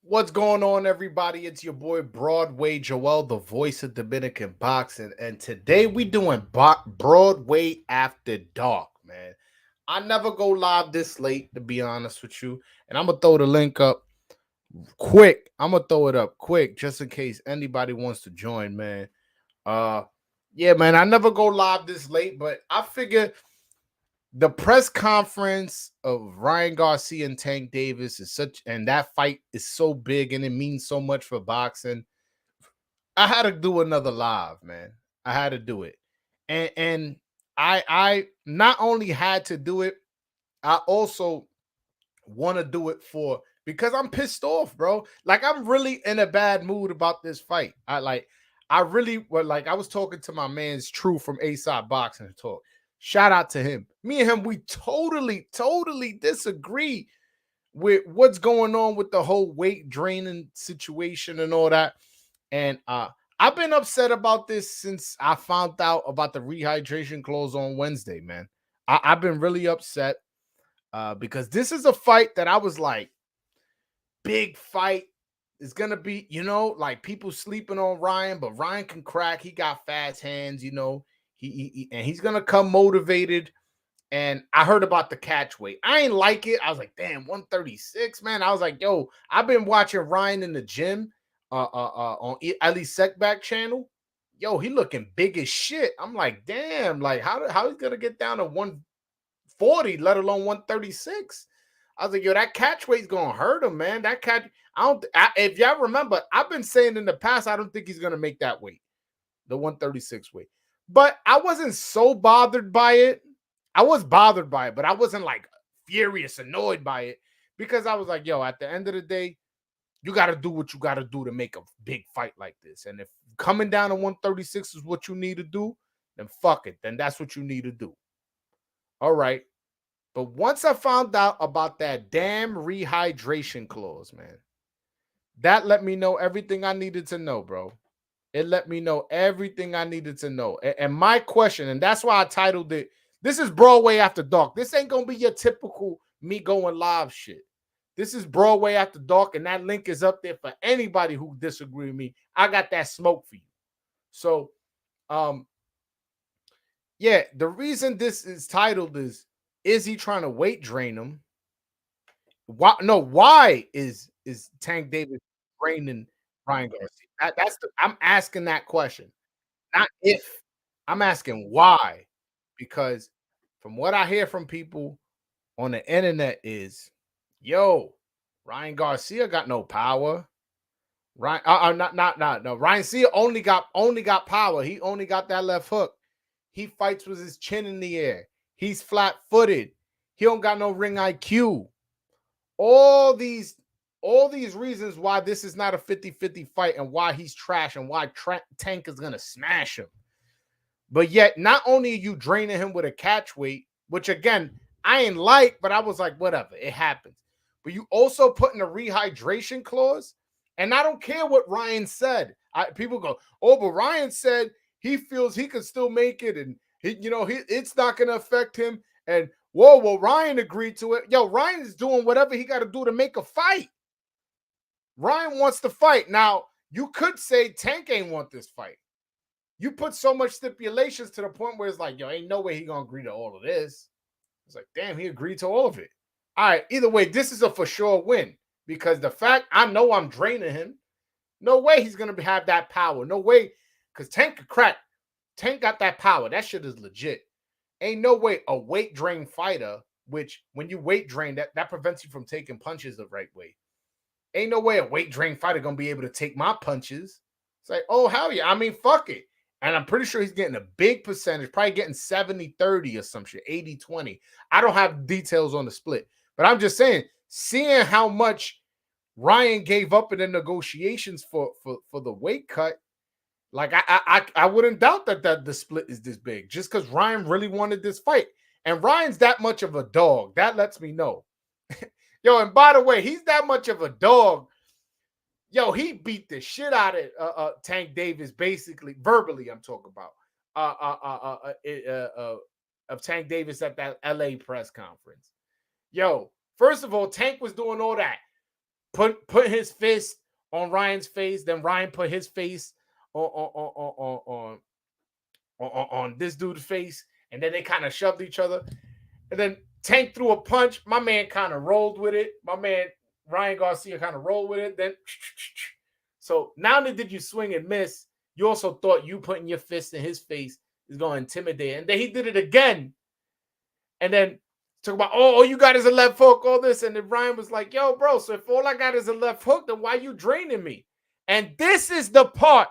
What's going on, everybody? It's your boy Broadway Joel, the voice of Dominican boxing, and today we doing Broadway After Dark, man. I never go live this late, to be honest with you, and I'm gonna throw the link up quick. I'm gonna throw it up quick just in case anybody wants to join, man. Uh, yeah, man. I never go live this late, but I figure the press conference of Ryan Garcia and Tank Davis is such, and that fight is so big and it means so much for boxing. I had to do another live, man. I had to do it, and I not only had to do it, I also want to do it for because I'm pissed off, bro. Like I'm really in a bad mood about this fight. I really well, like I was talking to my man's True from ASOP Boxing Talk. Shout out to him. Me and him, we totally disagree with what's going on with the whole weight draining situation and all that. And I've been upset about this since I found out about the rehydration clause on Wednesday, man. I've been really upset because this is a fight that I was like, big fight. It's gonna be, like people sleeping on Ryan, but Ryan can crack. He got fast hands, and he's gonna come motivated. And I heard about the catch weight. I ain't like it. I was like, damn, 136, man. I was like, yo, I've been watching Ryan in the gym on Ali Sekback channel. Yo, he looking big as shit. I'm like, damn, like how he's gonna get down to 140, let alone 136. I was like, yo, that catch weight's gonna hurt him, man. That catch, if y'all remember, I've been saying in the past, I don't think he's gonna make that weight, the 136 weight. But I wasn't so bothered by it. I was bothered by it, but I wasn't like furious, annoyed by it because I was like, yo, at the end of the day, you got to do what you got to do to make a big fight like this. And if coming down to 136 is what you need to do, then fuck it. Then that's what you need to do. All right. But once I found out about that damn rehydration clause, man, that let me know everything I needed to know, bro. It let me know everything I needed to know. And my question, and that's why I titled it, this is Broadway After Dark. This ain't going to be your typical me going live shit. This is Broadway After Dark, and that link is up there for anybody who disagree with me. I got that smoke for you. So, yeah, the reason this is titled is he trying to weight drain him? Why is Tank Davis draining Ryan Garcia? I'm asking that question, not if. I'm asking why, because from what I hear from people on the internet is, yo, Ryan Garcia got no power. Ryan, not no. Ryan Garcia only got power. He only got that left hook. He fights with his chin in the air. He's flat footed. He don't got no ring IQ. all these all these reasons why this is not a 50-50 fight and why he's trash and why Tank is gonna smash him. But yet, not only are you draining him with a catch weight, which again I ain't like, but I was like, whatever, it happens. But you also put in a rehydration clause, and I don't care what Ryan said. People go, oh, but Ryan said he feels he can still make it, and it's not going to affect him. And whoa, well, Ryan agreed to it. Yo, Ryan is doing whatever he got to do to make a fight. Ryan wants to fight. Now, you could say Tank ain't want this fight. You put so much stipulations to the point where it's like, yo, ain't no way he gonna agree to all of this. It's like, damn, he agreed to all of it. All right, either way, this is a for sure win because the fact I know I'm draining him, no way he's gonna have that power. No way, because Tank could crack. Tank got that power. That shit is legit. Ain't no way a weight drain fighter, which when you weight drain, that prevents you from taking punches the right way. Ain't no way a weight drain fighter gonna be able to take my punches. It's like, oh, hell yeah. I mean, fuck it. And I'm pretty sure he's getting a big percentage, probably getting 70-30 or some shit, 80-20. I don't have details on the split, but I'm just saying, seeing how much Ryan gave up in the negotiations for the weight cut, like I wouldn't doubt that the split is this big just because Ryan really wanted this fight. And Ryan's that much of a dog. That lets me know. Yo, and by the way, he's that much of a dog. Yo, he beat the shit out of Tank Davis, basically, verbally, I'm talking about, of Tank Davis at that LA press conference. Yo, first of all, Tank was doing all that put his fist on Ryan's face. Then Ryan put his face on this dude's face, and then they kind of shoved each other. And then Tank threw a punch. My man kind of rolled with it. My man Ryan Garcia kind of rolled with it. Then so not only did you swing and miss, you also thought you putting your fist in his face is going to intimidate. And then he did it again. And then talk about, oh, all you got is a left hook, all this. And then Ryan was like, yo, bro, so if all I got is a left hook, then why you draining me? And this is the part.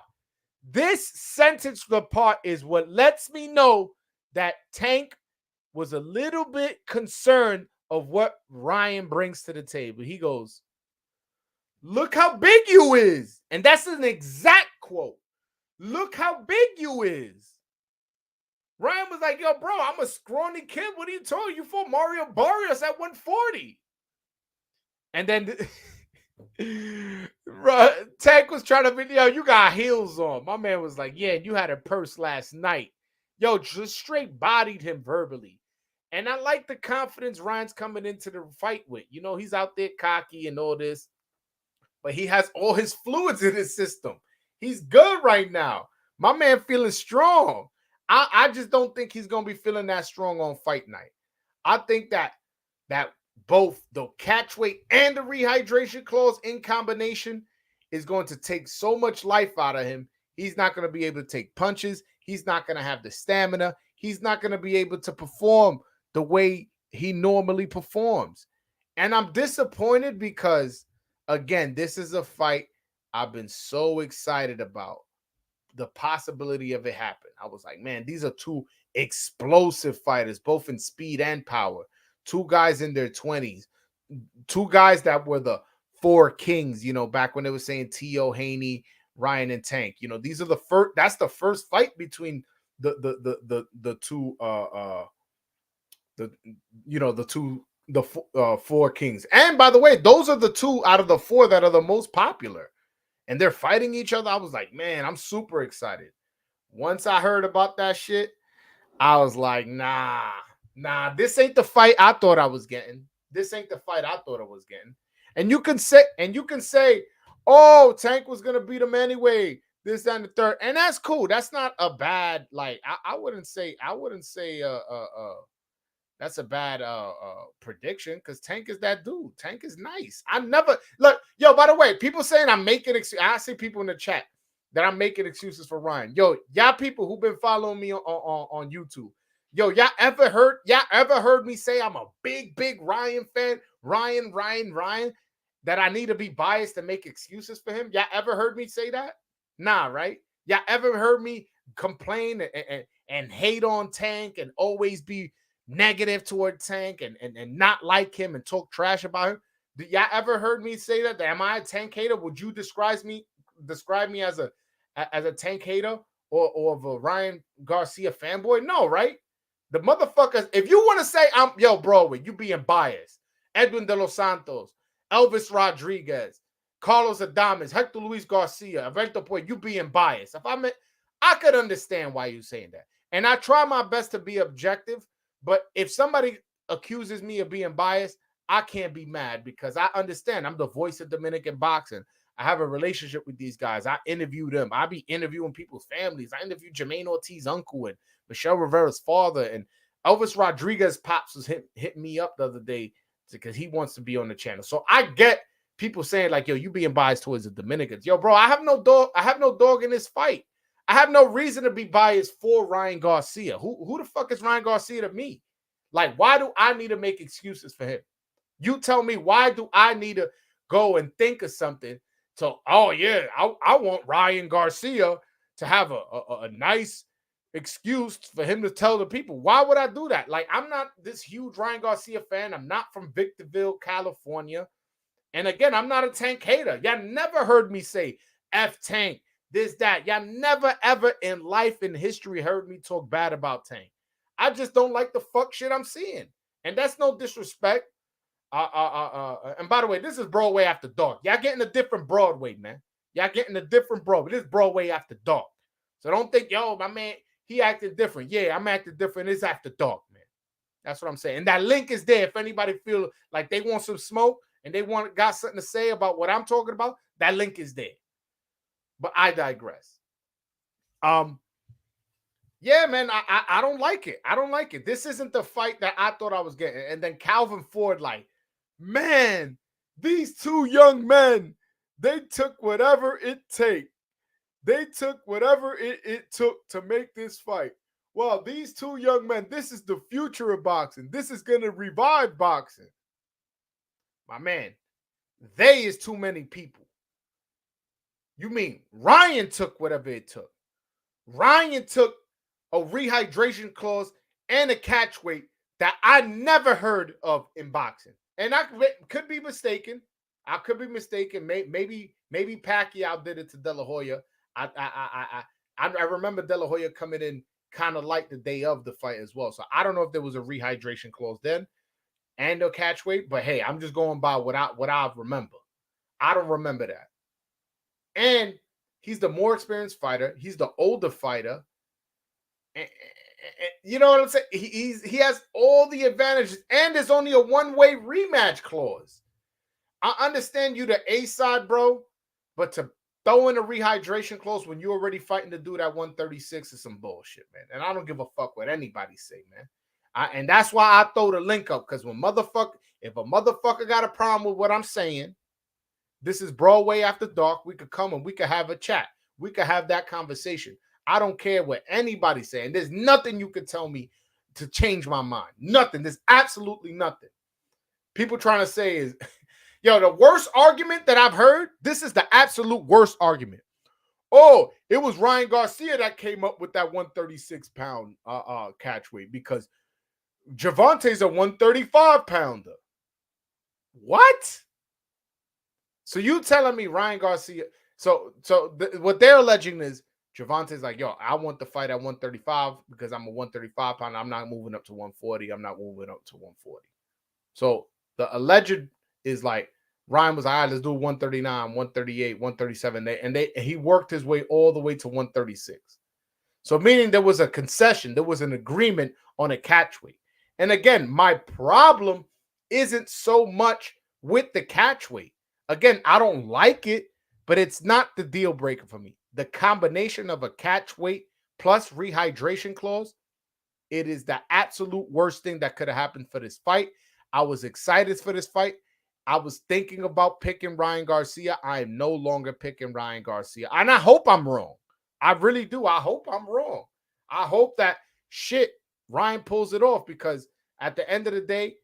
This sentence, the part is what lets me know that Tank was a little bit concerned of what Ryan brings to the table. He goes, look how big you is. And that's an exact quote. Look how big you is. Ryan was like, yo, bro, I'm a scrawny kid. What are you talking? You fought Mario Barrios at 140. And then Tank was trying to be, yo, you got heels on. My man was like, yeah, you had a purse last night. Yo, just straight bodied him verbally. And I like the confidence Ryan's coming into the fight with. You know, he's out there cocky and all this, but he has all his fluids in his system. He's good right now. My man feeling strong. I just don't think he's going to be feeling that strong on fight night. I think that both the catch weight and the rehydration clause in combination is going to take so much life out of him. He's not going to be able to take punches. He's not going to have the stamina. He's not going to be able to perform the way he normally performs. And I'm disappointed because, again, this is a fight I've been so excited about. The possibility of it happening. I was like, man, these are two explosive fighters, both in speed and power. Two guys in their 20s. Two guys that were the four kings, you know, back when they were saying T.O. Haney, Ryan, and Tank. You know, these are the first, that's the first fight between the four kings. And by the way, those are the two out of the four that are the most popular. And they're fighting each other. I was like, man, I'm super excited. Once I heard about that shit, I was like, nah, this ain't the fight I thought I was getting. This ain't the fight I thought I was getting. And you can say, oh, Tank was gonna beat him anyway. This, that, and the third. And that's cool. That's not a bad, like, I wouldn't say that's a bad prediction because Tank is that dude. Tank is nice. I never look, yo, by the way, people saying I'm making excuses. I see people in the chat that I'm making excuses for Ryan. Yo, y'all people who've been following me on YouTube. Yo, y'all ever heard me say I'm a big Ryan fan? Ryan, that I need to be biased and make excuses for him? Y'all ever heard me say that? Nah, right? Y'all ever heard me complain and hate on Tank and always be negative toward Tank and not like him and talk trash about him? Did y'all ever heard me say that? Am I a Tank hater? Would you describe me as a Tank hater or of a Ryan Garcia fanboy? No, right? The motherfuckers, if you want to say Broadway, you being biased. Edwin De Los Santos, Elvis Rodriguez, Carlos Adames, Hector Luis Garcia, Alberto Puig, you being biased. I could understand why you saying that. And I try my best to be objective. But if somebody accuses me of being biased, I can't be mad because I understand I'm the voice of Dominican boxing. I have a relationship with these guys. I interview them. I be interviewing people's families. I interviewed Jermaine Ortiz's uncle and Michelle Rivera's father. And Elvis Rodriguez pops was hitting me up the other day because he wants to be on the channel. So I get people saying like, yo, you being biased towards the Dominicans. Yo, bro, I have no dog in this fight. I have no reason to be biased for Ryan Garcia. Who the fuck is Ryan Garcia to me? Like, why do I need to make excuses for him? You tell me, why do I need to go and think of something to, oh, yeah, I want Ryan Garcia to have a nice excuse for him to tell the people. Why would I do that? Like, I'm not this huge Ryan Garcia fan. I'm not from Victorville, California. And again, I'm not a Tank hater. Y'all never heard me say F Tank. This, that. Y'all never, ever in life, in history, heard me talk bad about Tank. I just don't like the fuck shit I'm seeing. And that's no disrespect. And by the way, this is Broadway After Dark. Y'all getting a different Broadway, man. Y'all getting a different Broadway. This is Broadway After Dark. So don't think, yo, my man, he acting different. Yeah, I'm acting different. It's After Dark, man. That's what I'm saying. And that link is there if anybody feel like they want some smoke and they got something to say about what I'm talking about, that link is there. But I digress. Yeah, man, I don't like it. I don't like it. This isn't the fight that I thought I was getting. And then Calvin Ford, like, man, these two young men, they took whatever it take. They took whatever it took to make this fight. Well, these two young men, this is the future of boxing. This is going to revive boxing. My man, they is too many people. You mean Ryan took whatever it took. Ryan took a rehydration clause and a catch weight that I never heard of in boxing. And I could be mistaken. I could be mistaken. Maybe Pacquiao did it to De La Hoya. I remember De La Hoya coming in kind of like the day of the fight as well. So I don't know if there was a rehydration clause then and a catch weight. But hey, I'm just going by what I remember. I don't remember that. And he's the more experienced fighter. He's the older fighter. And you know what I'm saying? He has all the advantages, and there's only a one-way rematch clause. I understand you the A side, bro, but to throw in a rehydration clause when you're already fighting to do that 136 is some bullshit, man. And I don't give a fuck what anybody say, man. And that's why I throw the link up, because if a motherfucker got a problem with what I'm saying, this is Broadway After Dark. We could come and we could have a chat. We could have that conversation. I don't care what anybody's saying. There's nothing you could tell me to change my mind. Nothing. There's absolutely nothing. People trying to say is, yo, the worst argument that I've heard, this is the absolute worst argument. Oh, it was Ryan Garcia that came up with that 136-pound catch weight because Gervonta's a 135-pounder. What? So you telling me Ryan Garcia? What they're alleging is Gervonta's like, yo, I want the fight at 135 because I'm a 135 pounder. I'm not moving up to 140. I'm not moving up to 140. So the alleged is like Ryan was like, all right, let's do 139, 138, 137. And he worked his way all the way to 136. So meaning there was a concession, there was an agreement on a catch weight. And again, my problem isn't so much with the catch weight. Again, I don't like it, but it's not the deal breaker for me. The combination of a catch weight plus rehydration clause, it is the absolute worst thing that could have happened for this fight. I was excited for this fight. I was thinking about picking Ryan Garcia. I am no longer picking Ryan Garcia. And I hope I'm wrong. I really do. I hope I'm wrong. I hope that Ryan pulls it off, because at the end of the day,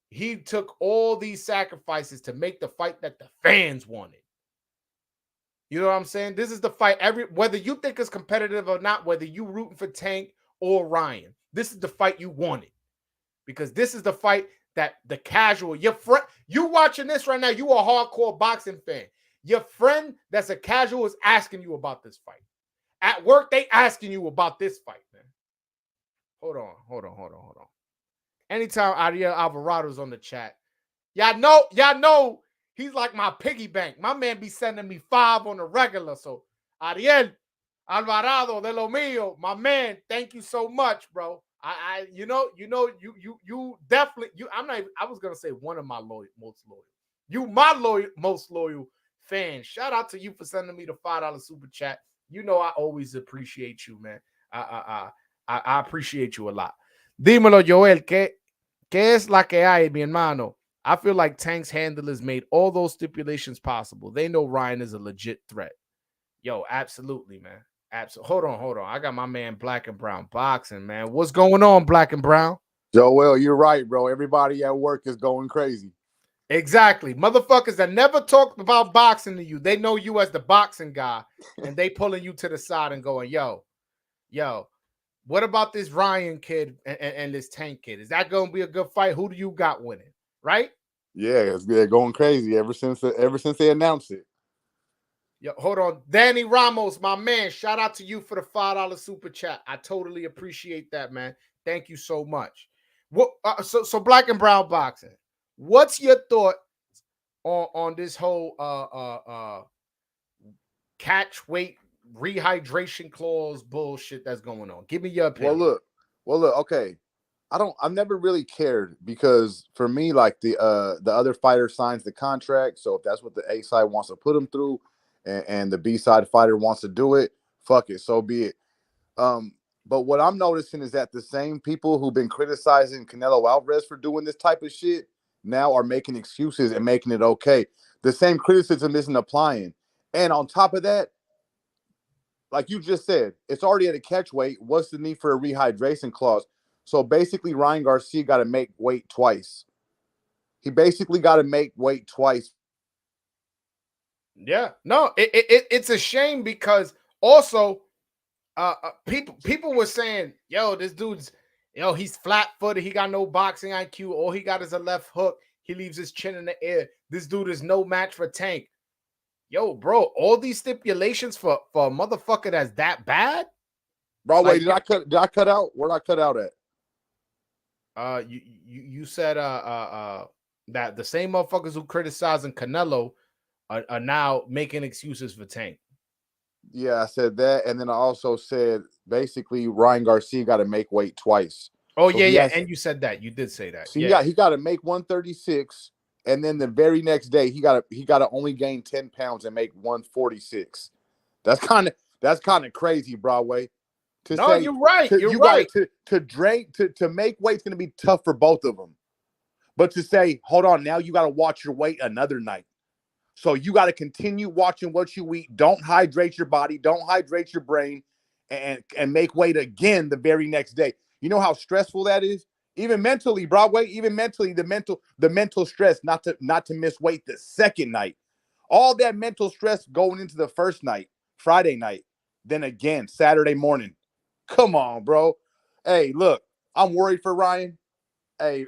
he took all these sacrifices to make the fight that the fans wanted. You know what I'm saying? This is the fight. Whether you think it's competitive or not, whether you rooting for Tank or Ryan, this is the fight you wanted. Because this is the fight that the casual, your friend, you watching this right now, you a hardcore boxing fan. Your friend that's a casual is asking you about this fight. At work, they asking you about this fight, man. Hold on. Anytime Ariel Alvarado's on the chat, y'all know he's like my piggy bank. My man be sending me 5 on the regular. So Ariel Alvarado de lo mío, my man, thank you so much, bro. You definitely, I was gonna say one of my most loyal. You my most loyal fan. Shout out to you for sending me the $5 super chat. You know I always appreciate you, man. I appreciate you a lot. Dímelo, Joel, ¿qué es la que hay, mi hermano? I feel like Tank's handlers made all those stipulations possible. They know Ryan is a legit threat. Yo, absolutely, man. Absolutely. Hold on. I got my man Black and Brown boxing, man. What's going on, Black and Brown? Joel, you're right, bro. Everybody at work is going crazy. Exactly. Motherfuckers that never talked about boxing to you, they know you as the boxing guy, and they pulling you to the side and going, yo, what about this Ryan kid and this Tank kid? Is that going to be a good fight? Who do you got winning? Right? Yeah, they're going crazy ever since they announced it. Yo, hold on. Danny Ramos, my man, shout out to you for the $5 super chat. I totally appreciate that, man. Thank you so much. What? So Black and Brown boxing. What's your thought on this whole catch weight rehydration clause bullshit that's going on? Give me your opinion. Well, look. Okay. I've never really cared because for me, like the other fighter signs the contract. So if that's what the A side wants to put him through, and the B side fighter wants to do it, fuck it, so be it. Um, but what I'm noticing is that the same people who've been criticizing Canelo Alvarez for doing this type of shit now are making excuses and making it okay. The same criticism isn't applying. And on top of that, like you just said, it's already at a catch weight. What's the need for a rehydration clause? So basically, Ryan Garcia got to make weight twice. He basically got to make weight twice. Yeah, no, it's a shame because also people were saying, yo, this dude's, he's flat footed. He got no boxing IQ. All he got is a left hook. He leaves his chin in the air. This dude is no match for Tank. Yo, bro, all these stipulations for a motherfucker that's that bad. Broadway, like, did I cut out? Where did I cut out at? You said that the same motherfuckers who criticizing Canelo are now making excuses for Tank. Yeah, I said that, and then I also said basically Ryan Garcia got to make weight twice. Oh, so yeah, and you said that. You did say that. So he got to make 136, and then the very next day he got to only gain 10 pounds and make 146. That's kind of crazy, Broadway. No, you're right. You're right. To make weight's going to be tough for both of them. But to say, hold on, now you got to watch your weight another night. So you got to continue watching what you eat. Don't hydrate your body. Don't hydrate your brain, and make weight again the very next day. You know how stressful that is? Even mentally, Broadway, the mental stress not to miss weight the second night. All that mental stress going into the first night, Friday night, then again, Saturday morning. Come on, bro. Hey, look, I'm worried for Ryan. Hey,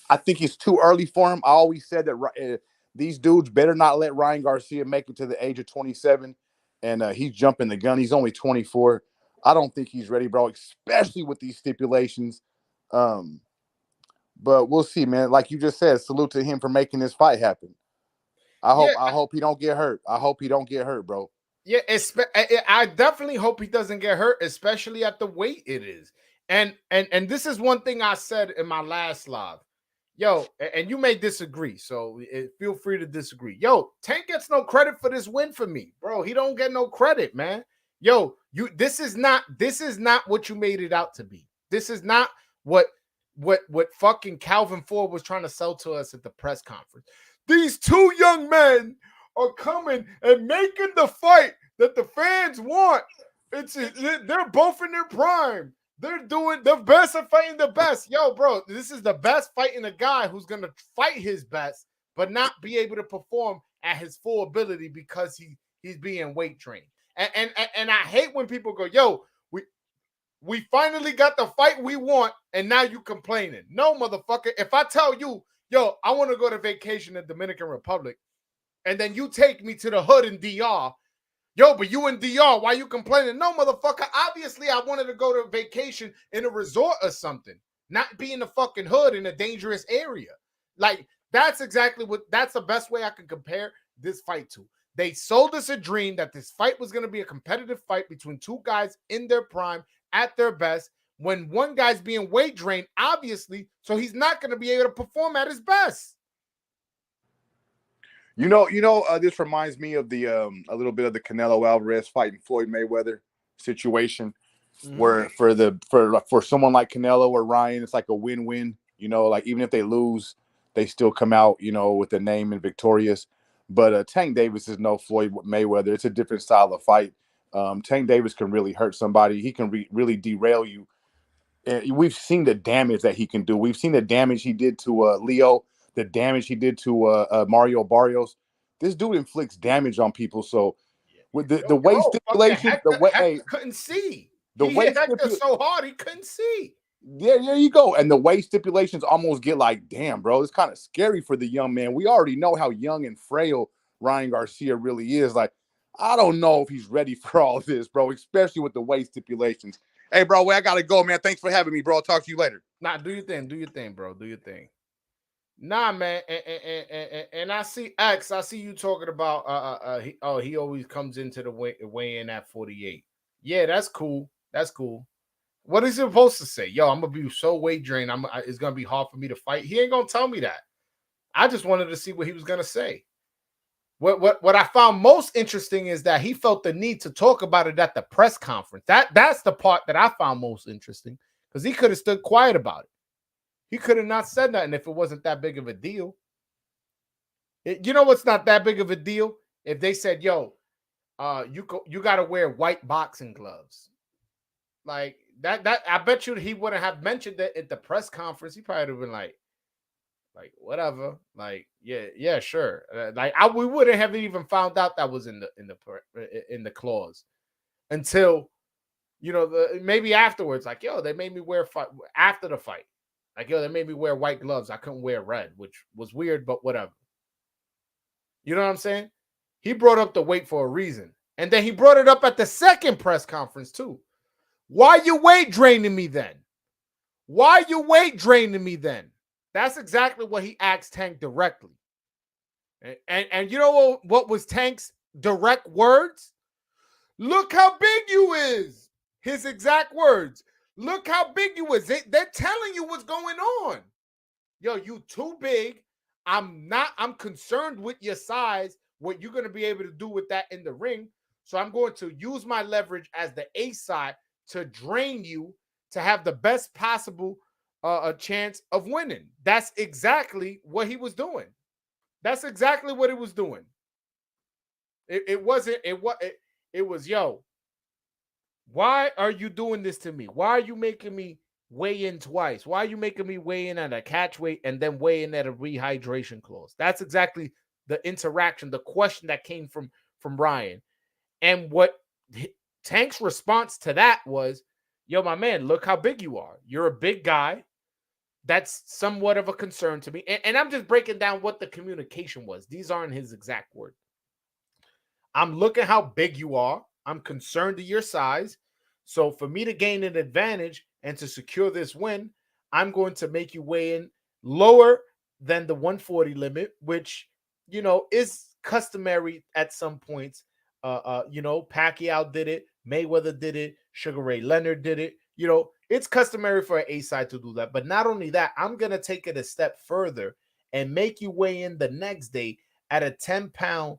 I think it's too early for him. I always said that these dudes better not let Ryan Garcia make it to the age of 27, and he's jumping the gun. He's only 24. I don't think he's ready, bro, especially with these stipulations. But we'll see, man. Like you just said, salute to him for making this fight happen. I hope he don't get hurt. I hope he don't get hurt, bro. Yeah, I definitely hope he doesn't get hurt, especially at the weight it is. And this is one thing I said in my last live. Yo, and you may disagree, so feel free to disagree. Yo, Tank gets no credit for this win for me, bro. He don't get no credit, man. Yo, this is not what you made it out to be. This is not what fucking Calvin Ford was trying to sell to us at the press conference. These two young men are coming and making the fight that the fans want. They're both in their prime. They're doing the best of fighting the best. Yo, bro, this is the best fighting a guy who's going to fight his best, but not be able to perform at his full ability because he's being weight trained. And I hate when people go, yo, we finally got the fight we want, and now you complaining. No, motherfucker. If I tell you, yo, I want to go to vacation in Dominican Republic, and then you take me to the hood in DR, yo, but you in DR, why you complaining? No, motherfucker, obviously I wanted to go to vacation in a resort or something, not be in the fucking hood in a dangerous area. Like, that's the best way I can compare this fight to. They sold us a dream that this fight was going to be a competitive fight between two guys in their prime, at their best, when one guy's being weight drained, obviously, so he's not going to be able to perform at his best. This reminds me of the a little bit of the Canelo Alvarez fighting Floyd Mayweather situation, where for someone like Canelo or Ryan, it's like a win-win. Like even if they lose, they still come out, with the name and victorious. But Tank Davis is no Floyd Mayweather. It's a different style of fight. Tank Davis can really hurt somebody. He can really derail you. And we've seen the damage that he can do. We've seen the damage he did to Leo, the damage he did to Mario Barrios. This dude inflicts damage on people. So with the weight stipulation, Hector couldn't see. He hit Hector so hard he couldn't see. Yeah, there you go. And the weight stipulations almost get like, damn, bro, it's kind of scary for the young man. We already know how young and frail Ryan Garcia really is. Like, I don't know if he's ready for all this, bro, especially with the weight stipulations. Hey, bro, I gotta go, man. Thanks for having me, bro. I'll talk to you later. Nah, do your thing, bro. Do your thing. Nah, man. And I see X. I see you talking about he always comes into the weigh in at 48. Yeah, that's cool. That's cool. What is he supposed to say? Yo, I'm gonna be so weight drained. It's gonna be hard for me to fight. He ain't gonna tell me that. I just wanted to see what he was gonna say. What I found most interesting is that he felt the need to talk about it at the press conference. That's the part that I found most interesting, because he could have stood quiet about it. He could have not said nothing if it wasn't that big of a deal. You know what's not that big of a deal? If they said, "Yo, you got to wear white boxing gloves," like that. I bet you he wouldn't have mentioned that at the press conference. He probably would have been like whatever, like yeah, sure. We wouldn't have even found out that was in the clause until maybe afterwards. Like, yo, they made me wear after the fight. Like, yo, they made me wear white gloves. I couldn't wear red, which was weird, but whatever. You know what I'm saying? He brought up the weight for a reason, and then he brought it up at the second press conference too. Why you weight draining me then? Why you weight draining me then? That's exactly what he asked Tank directly. And you know what was Tank's direct words? Look how big you is. His exact words. Look how big you is. They're telling you what's going on. Yo, you too big. I'm concerned with your size, what you're going to be able to do with that in the ring. So I'm going to use my leverage as the A side to drain you to have the best possible a chance of winning. That's exactly what he was doing. That's exactly what he was doing. It was, yo, why are you doing this to me? Why are you making me weigh in twice? Why are you making me weigh in at a catch weight and then weigh in at a rehydration clause? That's exactly the interaction, the question that came from Ryan. And what Tank's response to that was, yo, my man, look how big you are. You're a big guy. That's somewhat of a concern to me. And I'm just breaking down what the communication was. These aren't his exact words. I'm looking how big you are. I'm concerned to your size. So for me to gain an advantage and to secure this win, I'm going to make you weigh in lower than the 140 limit, which, is customary at some points. Pacquiao did it. Mayweather did it. Sugar Ray Leonard did it. It's customary for an A side to do that. But not only that, I'm going to take it a step further and make you weigh in the next day at a 10-pound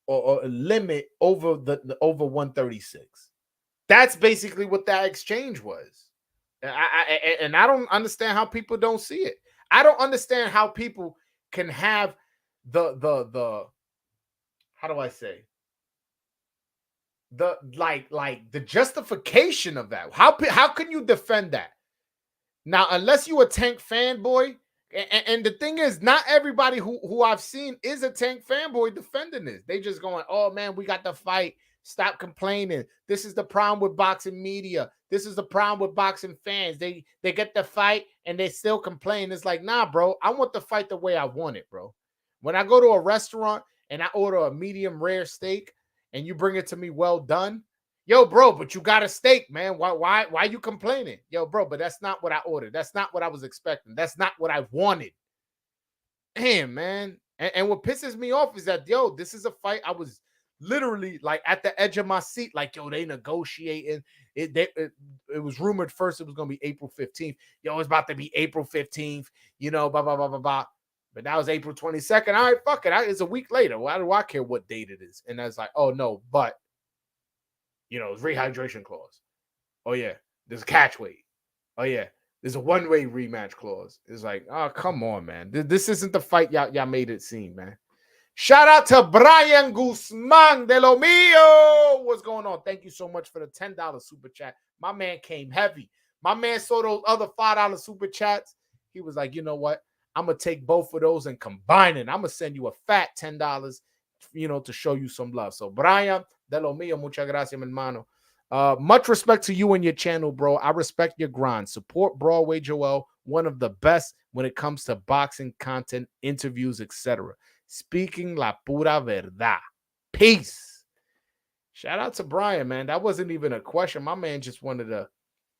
or a limit over over 136. That's basically what that exchange was. And I don't understand how people don't see it. I don't understand how people can have the how do I say, the the justification of that. How can you defend that? Now, unless you a Tank fanboy, and the thing is, not everybody who I've seen is a Tank fanboy defending this. They just going, oh man, we got the fight. Stop complaining. This is the problem with boxing media. This is the problem with boxing fans. They get the fight and they still complain. It's like, nah, bro. I want the fight the way I want it, bro. When I go to a restaurant and I order a medium rare steak and you bring it to me well done, yo, bro, but you got a steak, man. Why you complaining? Yo, bro, but that's not what I ordered. That's not what I was expecting. That's not what I wanted. Damn, man. And what pisses me off is that, yo, this is a fight I was literally like at the edge of my seat. Like, yo, they negotiating. It was rumored first it was going to be April 15th. Yo, it's about to be April 15th. Blah, blah, blah, blah, blah. But that was April 22nd. All right, fuck it. It's a week later. Why do I care what date it is? And I was like, oh, no, but it's rehydration clause. Oh, yeah. There's a catch weight. Oh, yeah. There's a one-way rematch clause. It's like, oh, come on, man. This isn't the fight y'all made it seem, man. Shout out to Brian Guzman de lo mío. What's going on? Thank you so much for the $10 super chat. My man came heavy. My man saw those other $5 super chats. He was like, you know what? I'm going to take both of those and combine it. I'm going to send you a fat $10, to show you some love. So, Brian de lo mío, muchas gracias, mi hermano. Much respect to you and your channel, bro. I respect your grind. Support Broadway Joel, one of the best when it comes to boxing content, interviews, etc. Speaking la pura verdad. Peace. Shout out to Brian, man. That wasn't even a question. My man just wanted to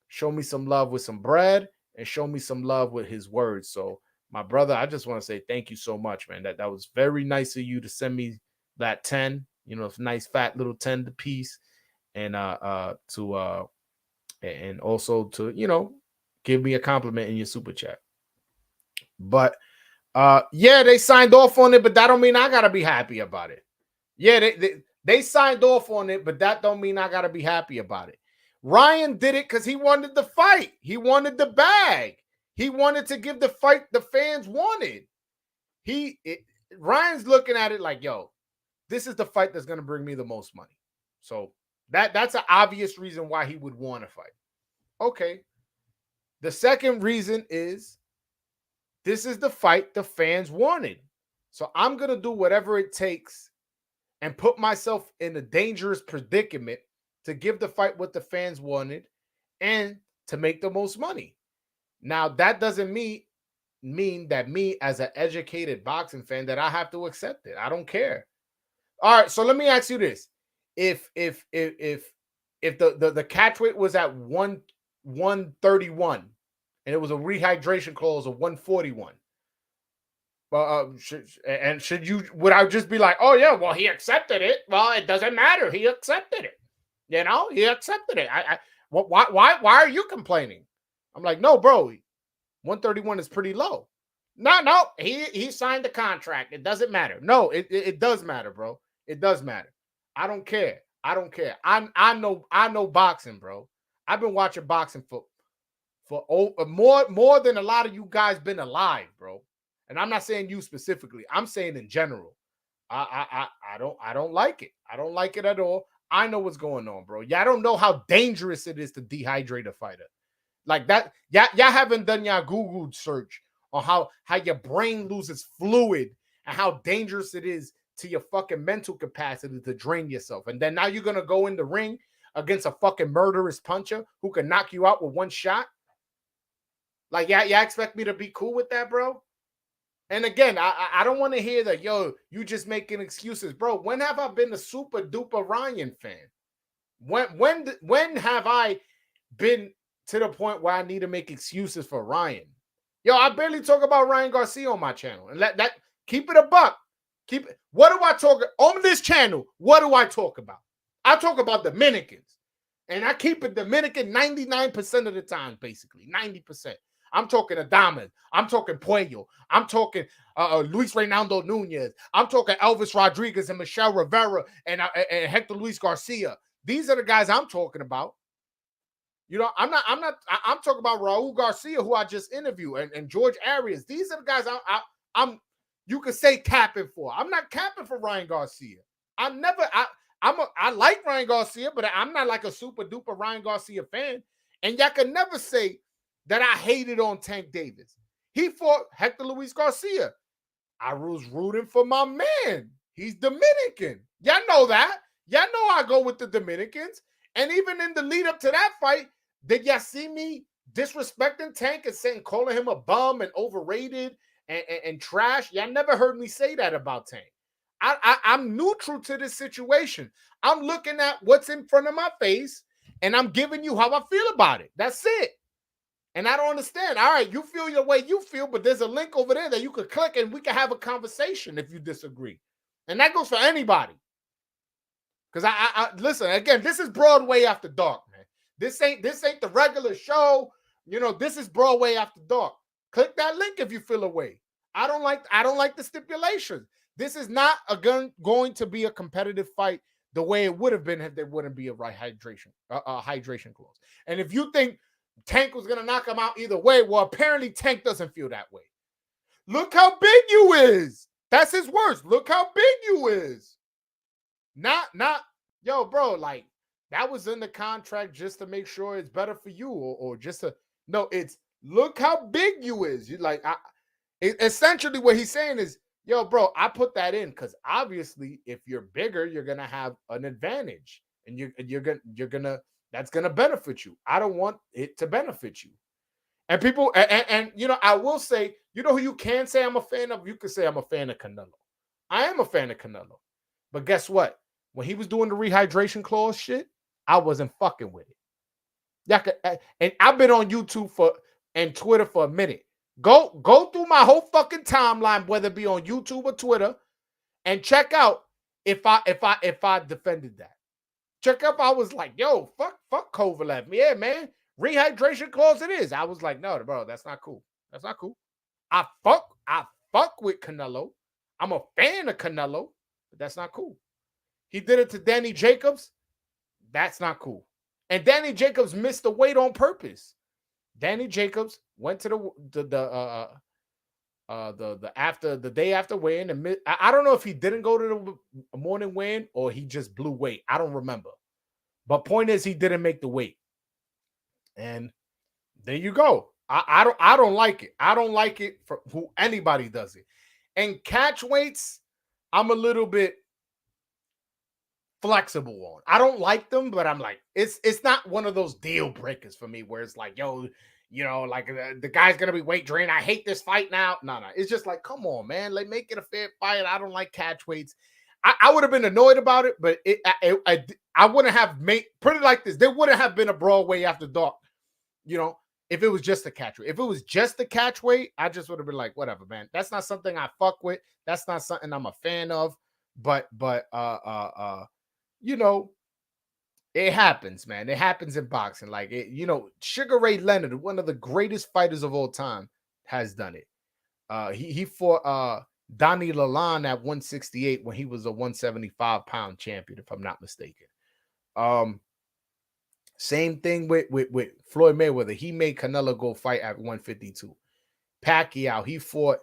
show me some love with some bread and show me some love with his words. So, my brother, I just want to say thank you so much, man. That was very nice of you to send me that 10, nice fat little 10 piece, and to and also to, give me a compliment in your super chat. But yeah, they signed off on it, but that don't mean I gotta be happy about it. Yeah, they signed off on it, but that don't mean I gotta be happy about it. Ryan did it because he wanted the fight. He wanted the bag. He wanted to give the fight the fans wanted. Ryan's looking at it like, yo, this is the fight that's gonna bring me the most money. So that's an obvious reason why he would want to fight. Okay. The second reason is this is the fight the fans wanted. So I'm gonna do whatever it takes and put myself in a dangerous predicament to give the fight what the fans wanted and to make the most money. Now, that doesn't mean that me as an educated boxing fan that I have to accept it. I don't care. All right, so let me ask you this. If the catch weight was at 131 and it was a rehydration clause of 141, would I just be like, oh yeah, well, he accepted it? Well, it doesn't matter. He accepted it. He accepted it. Why are you complaining? I'm like, no, bro, 131 is pretty low. No, he signed the contract. It doesn't matter. No, it does matter, bro. It does matter. I don't care. I know boxing, bro. I've been watching boxing for more than a lot of you guys been alive, bro. And I'm not saying you specifically. I'm saying in general. I don't like it. I don't like it at all. I know what's going on, bro. Y'all don't know how dangerous it is to dehydrate a fighter. Like that. Y'all haven't done y'all Google search on how your brain loses fluid and how dangerous it is to your fucking mental capacity to drain yourself. And then now you're gonna go in the ring against a fucking murderous puncher who can knock you out with one shot. Like, y'all expect me to be cool with that, bro? And again, I don't want to hear that, yo, you just making excuses, bro. When have I been a super duper Ryan fan? When have I been to the point where I need to make excuses for Ryan? Yo, I barely talk about Ryan Garcia on my channel. And that keep it a buck. What do I talk on this channel? What do I talk about? I talk about Dominicans. And I keep it Dominican 99% of the time, basically. 90%. I'm talking Adames. I'm talking Puello. I'm talking Luis Reynaldo Nunez. I'm talking Elvis Rodriguez and Michelle Rivera and Hector Luis Garcia. These are the guys I'm talking about. I'm talking about Raul Garcia, who I just interviewed, and George Arias. These are the guys I'm you could say capping for. I'm not capping for Ryan Garcia. I like Ryan Garcia, but I'm not like a super duper Ryan Garcia fan. And y'all can never say that I hated on Tank Davis. He fought Hector Luis Garcia. I was rooting for my man. He's Dominican. Y'all know that. Y'all know I go with the Dominicans. And even in the lead up to that fight, did y'all see me disrespecting Tank and saying, calling him a bum and overrated and trash? Y'all never heard me say that about Tank. I'm neutral to this situation. I'm looking at what's in front of my face, and I'm giving you how I feel about it. That's it. And I don't understand. All right, you feel your way you feel, but there's a link over there that you could click, and we can have a conversation if you disagree. And that goes for anybody. Because I listen, again, this is Broadway After Dark, man. This ain't the regular show. This is Broadway After Dark. Click that link if you feel away. I don't like the stipulations. This is not going to be a competitive fight the way it would have been if there wouldn't be a hydration clause. And if you think Tank was going to knock him out either way, well, apparently Tank doesn't feel that way. Look how big you is. That's his words. Look how big you is. Not, yo, bro, like, that was in the contract just to make sure it's better for you or just to, no, it's look how big you is. You like, essentially what he's saying is, yo, bro, I put that in because obviously if you're bigger, you're going to have an advantage and you're going to, that's going to benefit you. I don't want it to benefit you. And people, and I will say, who you can say I'm a fan of? You can say I'm a fan of Canelo. I am a fan of Canelo. But guess what? When he was doing the rehydration clause shit, I wasn't fucking with it. And I've been on YouTube and Twitter for a minute. Go through my whole fucking timeline, whether it be on YouTube or Twitter, and check out if I defended that. checkup. I was like, yo, fuck Kovalev. Yeah, man. Rehydration clause it is. I was like, no, bro, that's not cool. That's not cool. I fuck with Canelo. I'm a fan of Canelo, but that's not cool. He did it to Danny Jacobs. That's not cool. And Danny Jacobs missed the weight on purpose. Danny Jacobs went to the after the day after weigh-in. And I don't know if he didn't go to the morning weigh-in or he just blew weight. I don't remember. But point is, he didn't make the weight. And there you go. I don't like it. I don't like it for who anybody does it. And catch weights, I'm a little bit flexible on. I don't like them, but I'm like, it's not one of those deal breakers for me where it's like, yo, like the guy's gonna be weight drained. I hate this fight now. No. It's just like, come on, man. Like, make it a fair fight. I don't like catch weights. I would have been annoyed about it, but I wouldn't have made, put it like this. There wouldn't have been a Broadway after dark, if it was just a catch weight. If it was just a catch weight, I just would have been like, whatever, man. That's not something I fuck with. That's not something I'm a fan of. But it happens, man. It happens in boxing. Like, Sugar Ray Leonard, one of the greatest fighters of all time, has done it. He fought Donnie Lalonde at 168 when he was a 175-pound champion, if I'm not mistaken. Same thing with Floyd Mayweather. He made Canelo go fight at 152. Pacquiao, he fought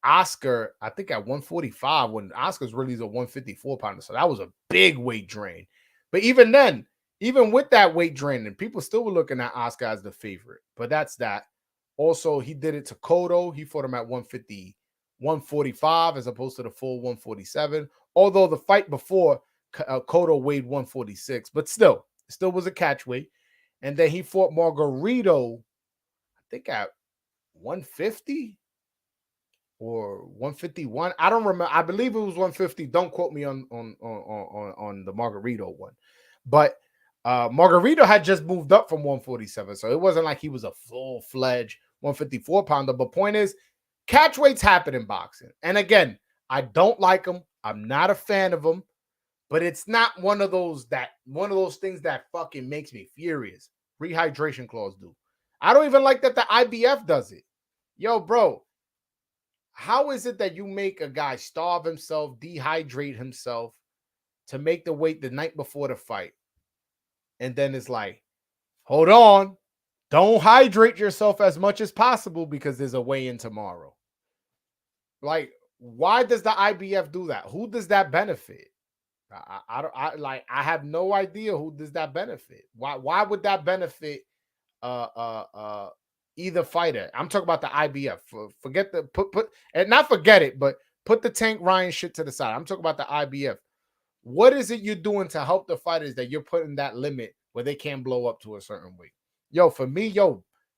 Oscar, I think at 145 when Oscar's really a 154-pounder. So that was a big weight drain. But even then, even with that weight drain, and people still were looking at Oscar as the favorite. But that's that. Also, he did it to Cotto. He fought him at 150, 145 as opposed to the full 147. Although the fight before, Cotto weighed 146, but still was a catch weight. And then he fought Margarito, I think at 150 or 151. I don't remember. I believe it was 150. Don't quote me on the Margarito one. But Margarito had just moved up from 147, so it wasn't like he was a full-fledged 154-pounder. But point is, catch weights happen in boxing. And again, I don't like them. I'm not a fan of them. But it's not one of those things that fucking makes me furious. Rehydration clause do. I don't even like that the IBF does it. Yo, bro, how is it that you make a guy starve himself, dehydrate himself to make the weight the night before the fight? And then it's like, hold on, don't hydrate yourself as much as possible because there's a weigh-in tomorrow. Like, why does the IBF do that? Who does that benefit? I have no idea who does that benefit. Why would that benefit either fighter? I'm talking about the IBF. Forget the put and not forget it, but put the Tank Ryan shit to the side. I'm talking about the IBF. What is it you're doing to help the fighters that you're putting that limit where they can't blow up to a certain weight? Yo, for me,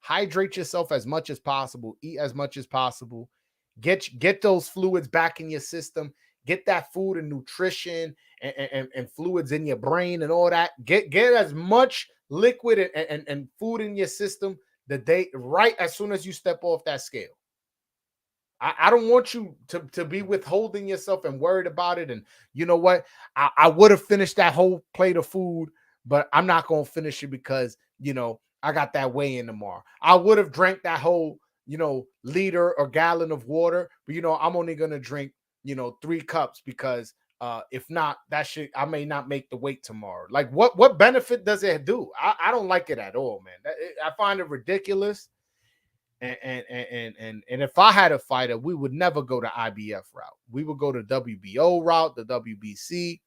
hydrate yourself as much as possible, eat as much as possible, get those fluids back in your system. Get that food and nutrition and fluids in your brain and all that. Get as much liquid and food in your system the day right as soon as you step off that scale. I don't want you to be withholding yourself and worried about it. And you know what? I would have finished that whole plate of food, but I'm not going to finish it because, I got that weigh-in tomorrow. I would have drank that whole, liter or gallon of water, but, I'm only going to drink 3 cups because if not, that shit, I may not make the weight tomorrow. Like, what benefit does it do? I don't like it at all, man. I find it ridiculous. And if I had a fighter, we would never go to IBF route. We would go to WBO route, the WBC.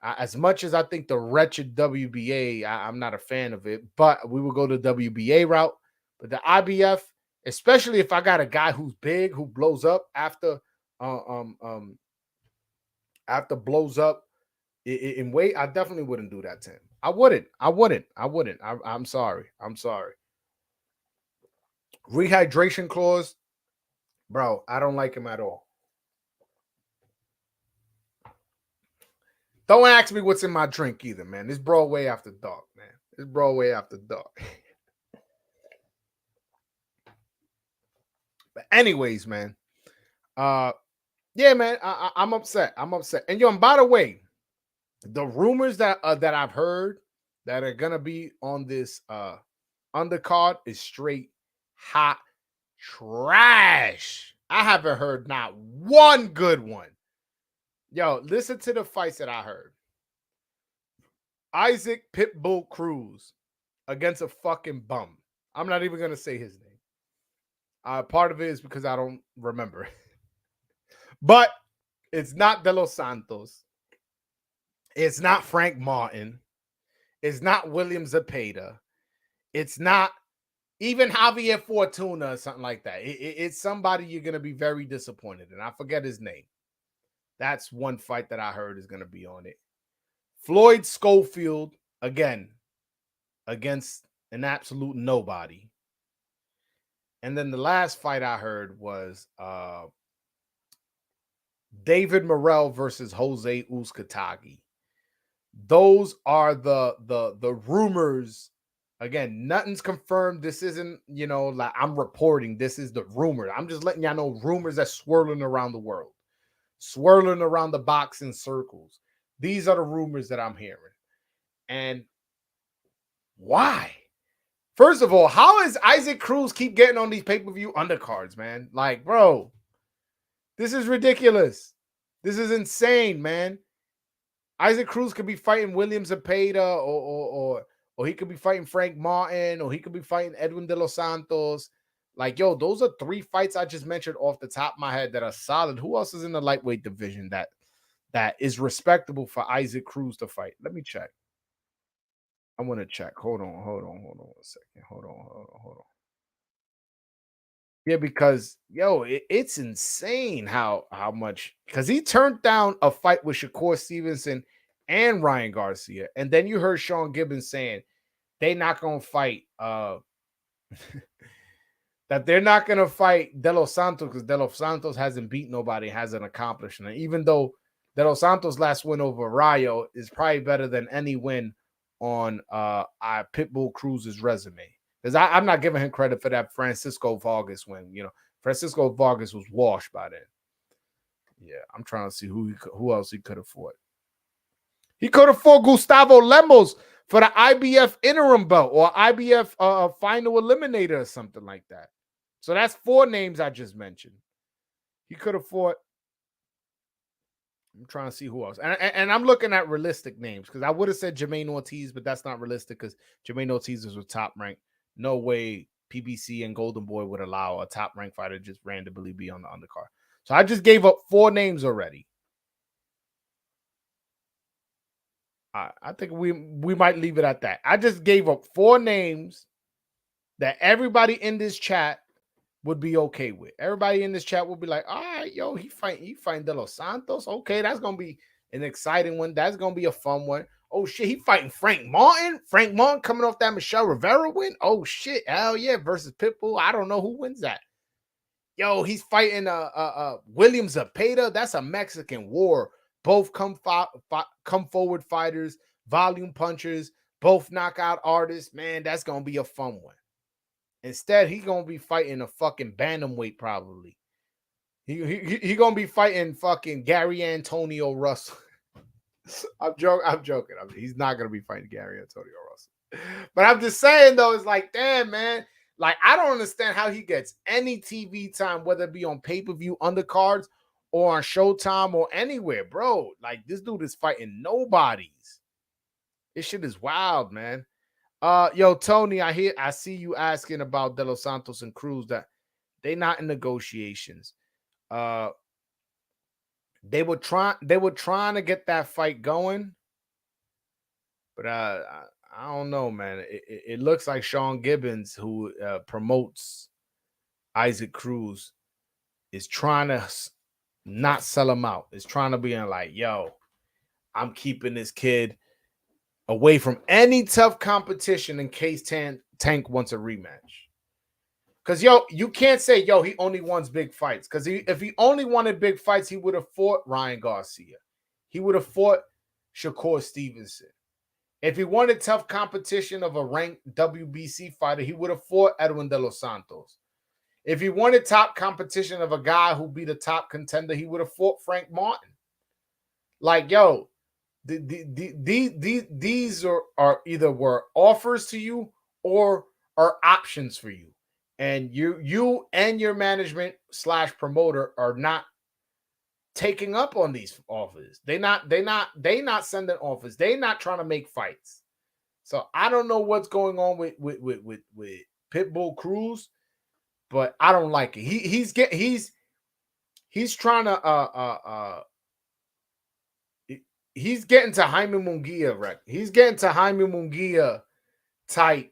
As much as I think the wretched WBA, I'm not a fan of it, but we would go to WBA route. But the IBF, especially if I got a guy who's big, who blows up after blows up in weight, I definitely wouldn't do that to him. I wouldn't. I'm sorry. Rehydration clause, bro, I don't like him at all. Don't ask me what's in my drink either, man. This Broadway after dark, man. This Broadway after dark. But anyways, man. Yeah, man, I'm upset. And by the way, The rumors that I've heard that are gonna be on this undercard is straight hot trash. I haven't heard not one good one. Yo, listen to the fights that I heard. Isaac Pitbull Cruz against a fucking bum. I'm not even gonna say his name. Part of it is because I don't remember. But it's not De Los Santos. It's not Frank Martin. It's not William Zepeda. It's not even Javier Fortuna or something like that. It's somebody you're going to be very disappointed in. I forget his name. That's one fight that I heard is going to be on it. Floyd Schofield, again, against an absolute nobody. And then the last fight I heard was David Morrell versus Jose Uzcategui. Those are the rumors. Again, nothing's confirmed. This isn't, like I'm reporting. This is the rumor. I'm just letting y'all know rumors that's swirling around the world, swirling around the boxing circles. These are the rumors that I'm hearing. And why? First of all, how is Isaac Cruz keep getting on these pay-per-view undercards, man? Like, bro, this is ridiculous. This is insane, man. Isaac Cruz could be fighting William Zepeda or he could be fighting Frank Martin, or he could be fighting Edwin De Los Santos. Like, yo, those are 3 fights I just mentioned off the top of my head that are solid. Who else is in the lightweight division that is respectable for Isaac Cruz to fight? Let me check. I want to check. Hold on 1 second. Hold on. Yeah, because it's insane how much, because he turned down a fight with Shakur Stevenson and Ryan Garcia, and then you heard Sean Gibbons saying they not gonna fight that they're not gonna fight De Los Santos because De Los Santos hasn't beat nobody, hasn't accomplished, and even though De Los Santos' last win over Rayo is probably better than any win on Pitbull Cruz's resume. Because I'm not giving him credit for that Francisco Vargas win. Francisco Vargas was washed by then. Yeah, I'm trying to see who else he could have fought. He could have fought Gustavo Lemos for the IBF interim belt or IBF final eliminator or something like that. So that's 4 names I just mentioned. He could have fought. I'm trying to see who else. And I'm looking at realistic names because I would have said Jermaine Ortiz, but that's not realistic because Jermaine Ortiz is top ranked. No way PBC and Golden Boy would allow a top ranked fighter to just randomly be on the undercard. So I just gave up 4 names already. I think we might leave it at that. I just gave up 4 names that everybody in this chat would be okay with. Everybody in this chat would be like, all right, yo, he fighting De Los Santos. Okay, that's gonna be an exciting one. That's gonna be a fun one. Oh shit, he fighting Frank Martin. Frank Martin coming off that Michelle Rivera win. Oh shit, hell yeah, versus Pitbull. I don't know who wins that. Yo, he's fighting William Zepeda. That's a Mexican war. Both come forward fighters, volume punchers, both knockout artists. Man, that's gonna be a fun one. Instead, he's gonna be fighting a fucking bantamweight probably. He gonna be fighting fucking Gary Antonio Russell. I'm joking. He's not gonna be fighting Gary Antonio Russell. But I'm just saying though, it's like, damn, man. Like, I don't understand how he gets any TV time, whether it be on pay-per-view undercards or on Showtime or anywhere, bro. Like, this dude is fighting nobodies. This shit is wild, man. Yo, Tony, I see you asking about De Los Santos and Cruz that they not in negotiations. They were trying to get that fight going, but I don't know, man. It looks like Sean Gibbons, who promotes Isaac Cruz, is trying to not sell him out. Is trying to be like, yo, I'm keeping this kid away from any tough competition in case Tank wants a rematch. Because, yo, you can't say, yo, he only wants big fights. Because if he only wanted big fights, he would have fought Ryan Garcia. He would have fought Shakur Stevenson. If he wanted tough competition of a ranked WBC fighter, he would have fought Edwin De Los Santos. If he wanted top competition of a guy who be the top contender, he would have fought Frank Martin. Like, yo, These are either were offers to you or are options for you, and you and your management slash promoter are not taking up on these offers. They not sending offers. They not trying to make fights. So I don't know what's going on with Pitbull Cruz, but I don't like it. He's trying to he's getting to Jaime Munguia, right? He's getting to Jaime Munguia type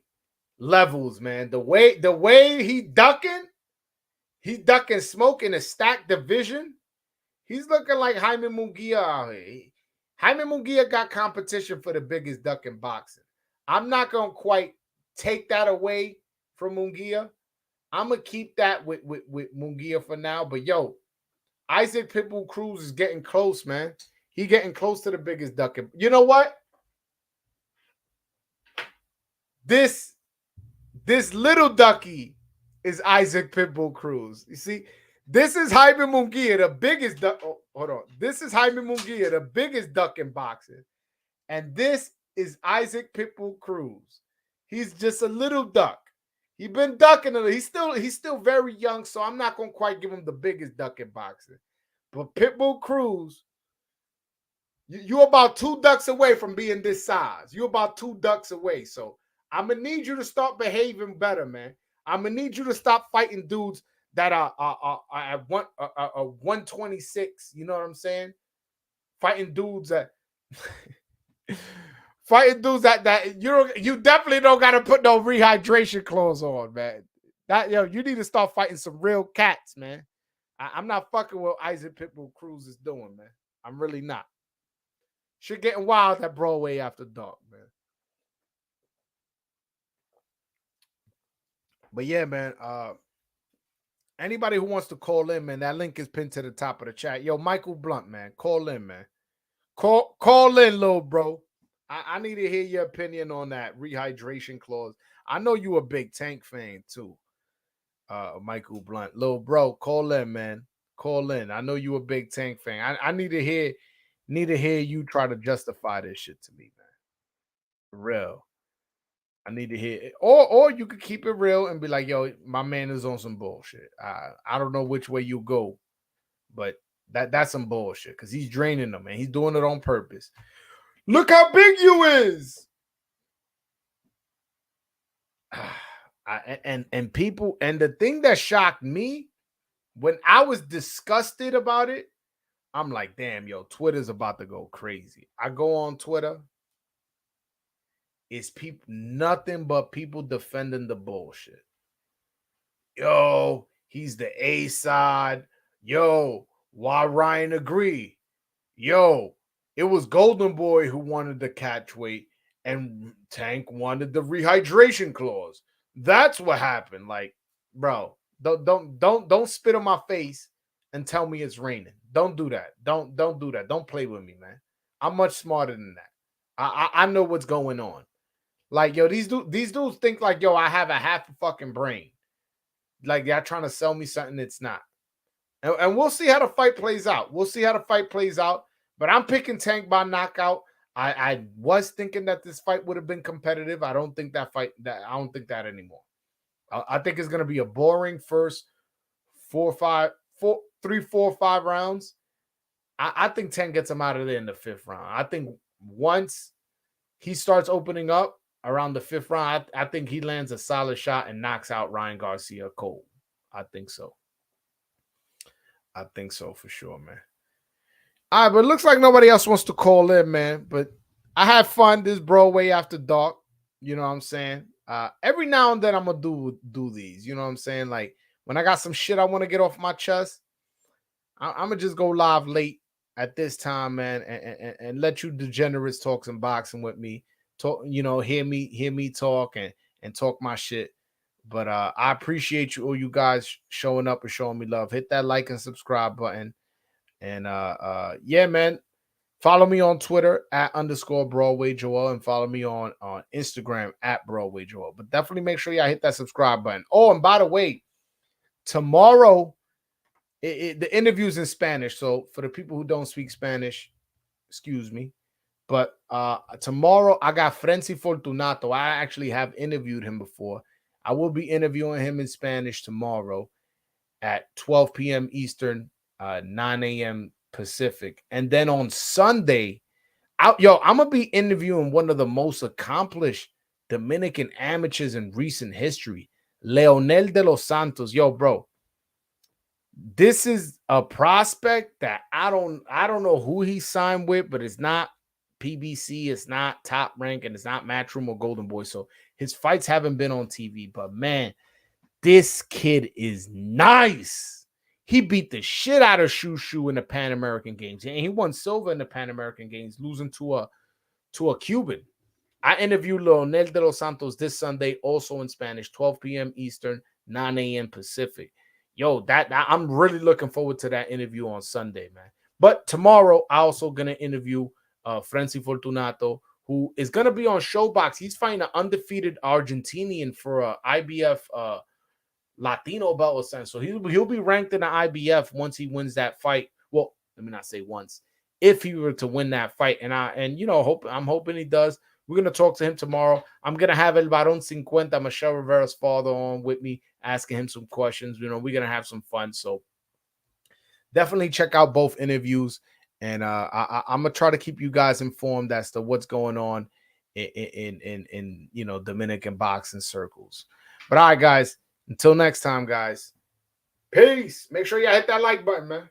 levels, man. The way he's ducking smoke in a stacked division. He's looking like Jaime Munguia out here. Jaime Munguia got competition for the biggest duck in boxing. I'm not gonna quite take that away from Munguia. I'm gonna keep that with Munguia for now. But yo, Isaac Pitbull Cruz is getting close, man. He getting close to the biggest duck. You know what? This little ducky is Isaac Pitbull Cruz. You see, this is Jaime Munguia, the biggest duck. Oh, hold on. This is Jaime Munguia, the biggest duck in boxing. And this is Isaac Pitbull Cruz. He's just a little duck. He's been ducking a little. He's still very young, so I'm not gonna quite give him the biggest duck in boxing. But Pitbull Cruz, you're about 2 ducks away from being this size. You're about 2 ducks away. So I'm gonna need you to start behaving better, man. I'm gonna need you to stop fighting dudes that are at 126. You know what I'm saying? Fighting dudes that fighting dudes that you definitely don't gotta put no rehydration clothes on, man. You need to start fighting some real cats, man. I'm not fucking with Isaac Pitbull Cruz is doing, man. I'm really not. Shit getting wild at Broadway after dark, man. But yeah, man. Anybody who wants to call in, man, that link is pinned to the top of the chat. Yo, Michael Blunt, man, call in, man. Call in, little bro. I need to hear your opinion on that rehydration clause. I know you a big Tank fan too, Michael Blunt, little bro. Call in, man. Call in. I know you a big Tank fan. I need to hear you try to justify this shit to me, man. For real. I need to hear it. Or you could keep it real and be like, yo, my man is on some bullshit. I don't know which way you go, but that's some bullshit because he's draining them and he's doing it on purpose. Look how big you is. And people, and the thing that shocked me when I was disgusted about it, I'm like, damn, yo, Twitter's about to go crazy. I go on Twitter. It's people, nothing but people defending the bullshit. Yo, he's the A side. Yo, why Ryan agree? Yo, it was Golden Boy who wanted the catch weight, and Tank wanted the rehydration clause. That's what happened. Like, bro, don't spit on my face and tell me it's raining. Don't do that. Don't do that. Don't play with me, man. I'm much smarter than that. I know what's going on. Like, yo, these dudes think like, yo, I have a half a fucking brain. Like, y'all trying to sell me something it's not. And we'll see how the fight plays out. But I'm picking Tank by knockout. I was thinking that this fight would have been competitive. I don't think that anymore. I think it's gonna be a boring first 3, 4, 5 rounds. I think Tank gets him out of there in the 5th round. I think once he starts opening up around the 5th round, I think he lands a solid shot and knocks out Ryan Garcia cold. I think so. For sure, man. All right, but it looks like nobody else wants to call in, man. But I had fun this Broadway after dark. You know what I'm saying? Every now and then I'm gonna do these. You know what I'm saying? Like when I got some shit I want to get off my chest, I'm gonna just go live late at this time, man, and let you degenerates talk some boxing with me. Talk, hear me talk and talk my shit. But I appreciate all you guys showing up and showing me love. Hit that like and subscribe button. And yeah, man. Follow me on Twitter at _Broadway Joel and follow me on Instagram at Broadway Joel. But definitely make sure y'all hit that subscribe button. Oh, and by the way, tomorrow the interview's in Spanish. So for the people who don't speak Spanish, excuse me. But tomorrow I got Frenzy Fortunato. I actually have interviewed him before. I will be interviewing him in Spanish tomorrow at 12 p.m. Eastern, 9 a.m. Pacific. And then on Sunday, I'm gonna be interviewing one of the most accomplished Dominican amateurs in recent history, Leonel de los Santos. Yo, bro, this is a prospect that I don't know who he signed with, but it's not PBC, it's not Top Rank, and it's not Matchroom or Golden Boy. So his fights haven't been on TV, but man, this kid is nice. He beat the shit out of Shushu in the Pan American Games, and he won silver in the Pan American Games, losing to a Cuban. I interviewed Leonel de los Santos this Sunday, also in Spanish, 12 p.m. Eastern, 9 a.m. Pacific. Yo, that I'm really looking forward to that interview on Sunday, man. But tomorrow, I also gonna interview Frenzy Fortunato, who is gonna be on Showbox. He's fighting an undefeated Argentinian for a IBF Latino belt or something. So he'll be ranked in the IBF once he wins that fight. Well, let me not say once. If he were to win that fight, and I'm hoping he does. We're gonna talk to him tomorrow. I'm gonna have El Barón 50, Michelle Rivera's father, on with me, asking him some questions. We're gonna have some fun. So definitely check out both interviews, and I'm gonna try to keep you guys informed as to what's going on in Dominican boxing circles. But all right, guys. Until next time, guys. Peace. Make sure you hit that like button, man.